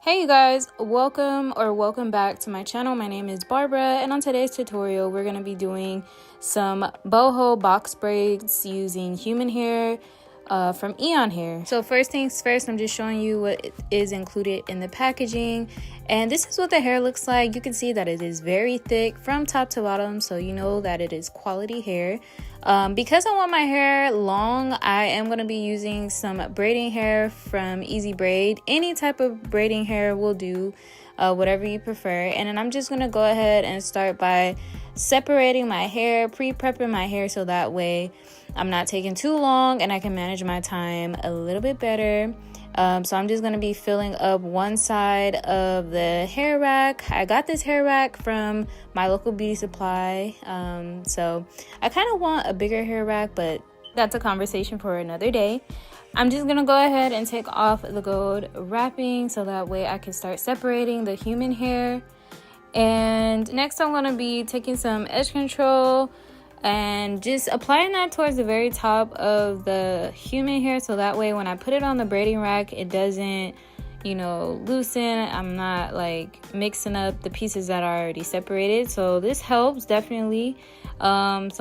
Hey you guys, welcome back to my channel. My name is Barbara, and on today's tutorial we're going to be doing some boho box braids using human hair from Eayon hair. So first things first, I'm just showing you what is included in the packaging, and this is what the hair looks like. You can see that it is very thick from top to bottom, so you know that it is quality hair. Because I want my hair long, I am going to be using some braiding hair from Easy Braid. Any type of braiding hair will do, whatever you prefer. And then I'm just going to go ahead and start by separating my hair, pre-prepping my hair so that way I'm not taking too long and I can manage my time a little bit better. So I'm just going to be filling up one side of the hair rack. I got this hair rack from my local beauty supply. So I kind of want a bigger hair rack, but that's a conversation for another day. I'm just going to go ahead and take off the gold wrapping so that way I can start separating the human hair. And next I'm going to be taking some edge control and just applying that towards the very top of the human hair so that way when I put it on the braiding rack, it doesn't, loosen. I'm not like mixing up the pieces that are already separated. So this helps definitely. So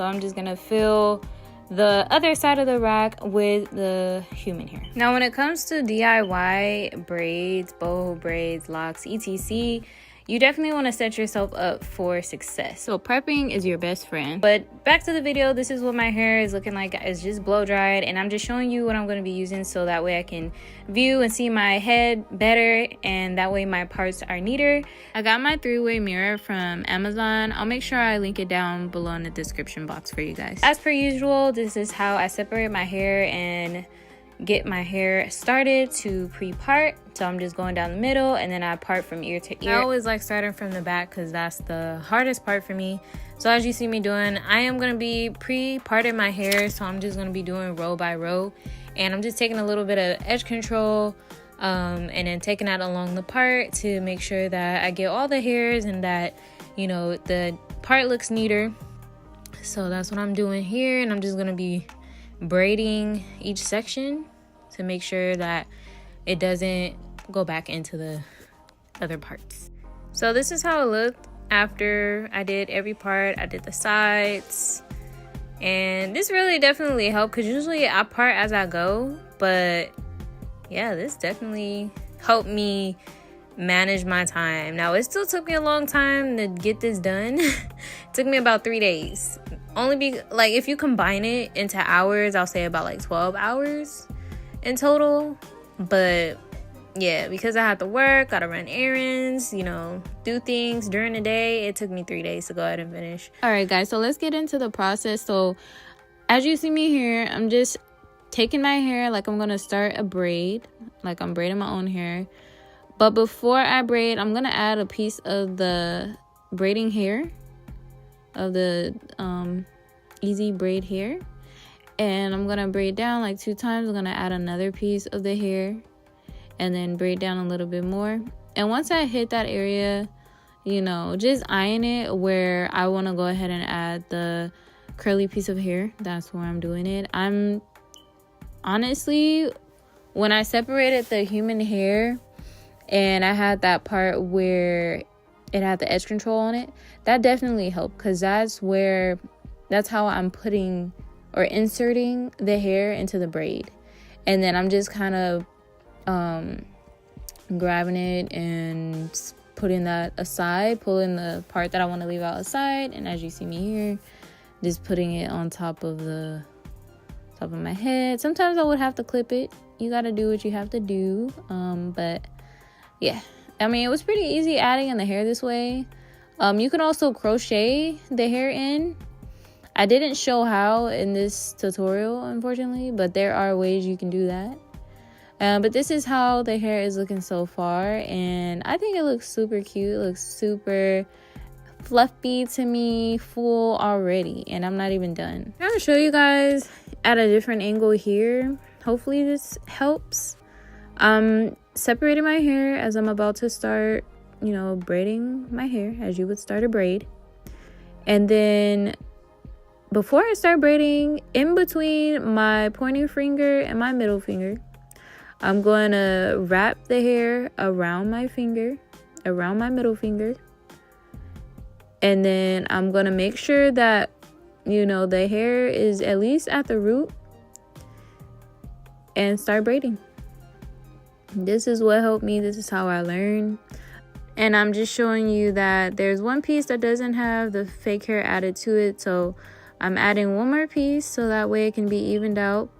I'm just gonna fill the other side of the rack with the human hair. Now when it comes to DIY braids, boho braids, locks, etc., you definitely want to set yourself up for success. So prepping is your best friend. But back to the video, this is what my hair is looking like. It's just blow dried, and I'm just showing you what I'm going to be using so that way I can view and see my head better, and that way my parts are neater. I got my 3-way mirror from Amazon. I'll make sure I link it down below in the description box for you guys. As per usual, this is how I separate my hair and get my hair started to pre-part. So I'm just going down the middle and then I part from ear to ear. I always like starting from the back because that's the hardest part for me. So as you see me doing, I am going to be pre-parting my hair, so I'm just going to be doing row by row, and I'm just taking a little bit of edge control and then taking that along the part to make sure that I get all the hairs and that the part looks neater. So that's what I'm doing here, and I'm just going to be braiding each section to make sure that it doesn't go back into the other parts. So this is how it looked after I did every part. I did the sides, and this really definitely helped because usually I part as I go, but yeah, this definitely helped me manage my time. Now it still took me a long time to get this done. It took me about 3 days. If you combine it into hours, I'll say about like 12 hours in total. But yeah, because I had to work, gotta run errands, do things during the day, it took me 3 days to go ahead and finish. All right guys, so let's get into the process. So as you see me here, I'm just taking my hair like I'm gonna start a braid, like I'm braiding my own hair. But before I braid, I'm gonna add a piece of the braiding hair of the Easy Braid hair, and I'm gonna braid down like 2 times. I'm gonna add another piece of the hair and then braid down a little bit more. And once I hit that area, just iron it where I want to go ahead and add the curly piece of hair. That's where I'm doing it. I'm honestly, when I separated the human hair and I had that part where it had the edge control on it, that definitely helped because that's how I'm putting or inserting the hair into the braid. And then I'm just kind of grabbing it and putting that aside, pulling the part that I want to leave out aside, and as you see me here, just putting it on top of my head. Sometimes I would have to clip it. You got to do what you have to do. But yeah, I mean, it was pretty easy adding in the hair this way. You can also crochet the hair in. I didn't show how in this tutorial, unfortunately, but there are ways you can do that. But this is how the hair is looking so far, and I think it looks super cute. It looks super fluffy to me, full already, and I'm not even done. I'm gonna show you guys at a different angle here. Hopefully this helps. Separating my hair as I'm about to start, braiding my hair as you would start a braid. And then before I start braiding, in between my pointer finger and my middle finger, I'm going to wrap the hair around my finger, around my middle finger. And then I'm going to make sure that, you know, the hair is at least at the root. And start braiding. This is what helped me. This is how I learned. And I'm just showing you that there's one piece that doesn't have the fake hair added to it. So I'm adding one more piece so that way it can be evened out.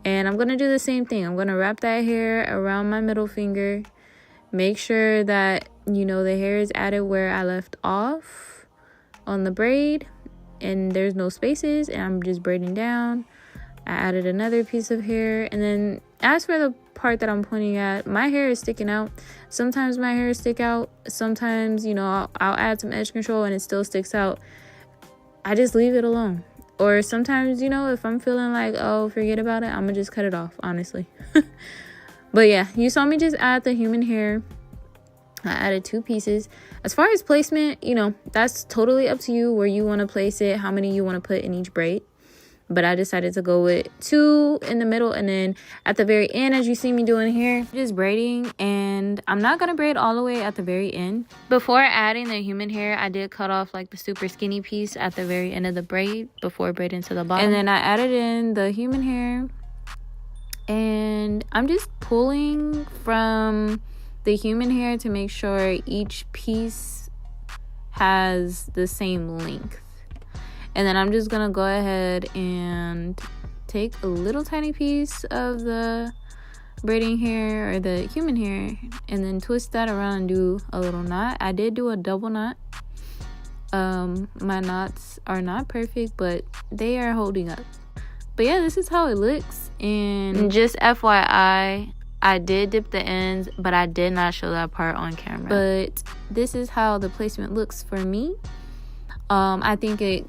And I'm going to do the same thing. I'm going to wrap that hair around my middle finger. Make sure that, you know, the hair is added where I left off on the braid. And there's no spaces. And I'm just braiding down. I added another piece of hair. And then as for the part that I'm pointing at, my hair is sticking out. Sometimes my hair stick out. Sometimes, you know, I'll add some edge control and it still sticks out. I just leave it alone. Or sometimes, you know, if I'm feeling like, oh, forget about it, I'm gonna just cut it off, honestly. But yeah, you saw me just add the human hair. I added 2 pieces. As far as placement, you know, that's totally up to you where you want to place it, how many you want to put in each braid. But I decided to go with 2 in the middle, and then at the very end, as you see me doing here, just braiding. And I'm not gonna braid all the way at the very end. Before adding the human hair, I did cut off like the super skinny piece at the very end of the braid before braiding to the bottom. And then I added in the human hair, and I'm just pulling from the human hair to make sure each piece has the same length. And then I'm just gonna go ahead and take a little tiny piece of the braiding hair or the human hair and then twist that around and do a little knot. I did do a double knot. My knots are not perfect, but they are holding up. But yeah, this is how it looks. And just FYI, I did dip the ends, but I did not show that part on camera. But this is how the placement looks for me. I think it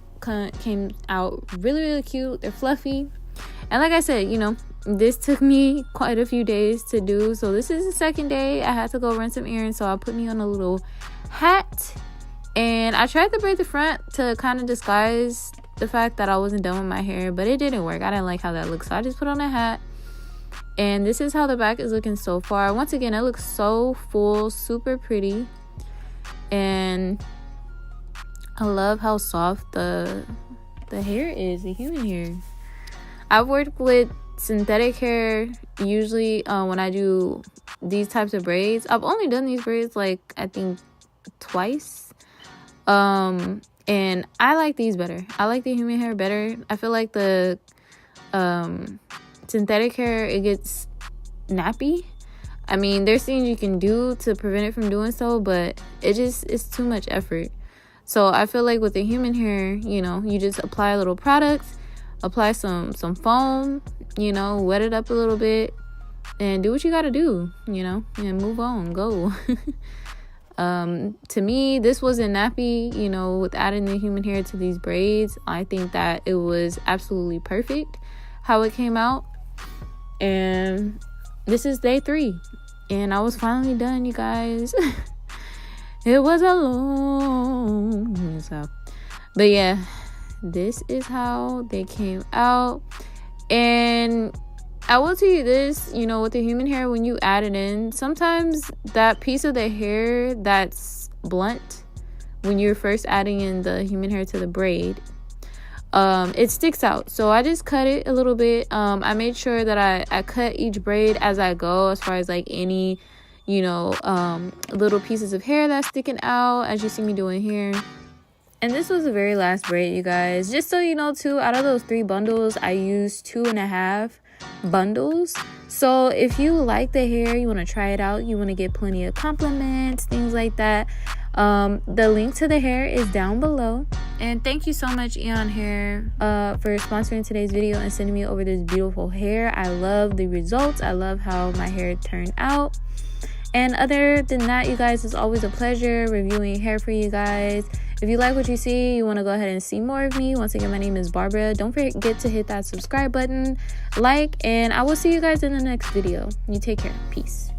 came out really cute. They're fluffy, and like I said, you know, this took me quite a few days to do. So this is the second day. I had to go run some errands, so I put me on a little hat, and I tried to braid the front to kind of disguise the fact that I wasn't done with my hair, but it didn't work. I didn't like how that looked, so I just put on a hat. And this is how the back is looking so far. Once again, it looks so full, super pretty, and I love how soft the hair is, the human hair. I've worked with synthetic hair usually when I do these types of braids. I've only done these braids like I think twice. And I like these better. I like the human hair better. I feel like the synthetic hair, it gets nappy. I mean, there's things you can do to prevent it from doing so, but it's too much effort. So I feel like with the human hair, you know, you just apply a little product, apply some foam, you know, wet it up a little bit, and do what you gotta do, you know, and move on, go. To me, this wasn't nappy, you know, with adding the human hair to these braids. I think that it was absolutely perfect how it came out. And this is day 3, and I was finally done, you guys. It was a long so, but yeah, this is how they came out. And I will tell you this, you know, with the human hair, when you add it in, sometimes that piece of the hair that's blunt when you're first adding in the human hair to the braid, it sticks out. So I just cut it a little bit. I made sure that I cut each braid as I go, as far as like any, you know, little pieces of hair that's sticking out, as you see me doing here. And this was the very last braid, you guys. Just so you know too, out of those 3 bundles, I used 2.5 bundles. So if you like the hair, you want to try it out, you want to get plenty of compliments, things like that, the link to the hair is down below. And thank you so much, Eayon Hair, for sponsoring today's video and sending me over this beautiful hair. I love the results. I love how my hair turned out. And other than that, you guys, it's always a pleasure reviewing hair for you guys. If you like what you see, you want to go ahead and see more of me, once again, my name is Barbara. Don't forget to hit that subscribe button, like, and I will see you guys in the next video. You take care. Peace.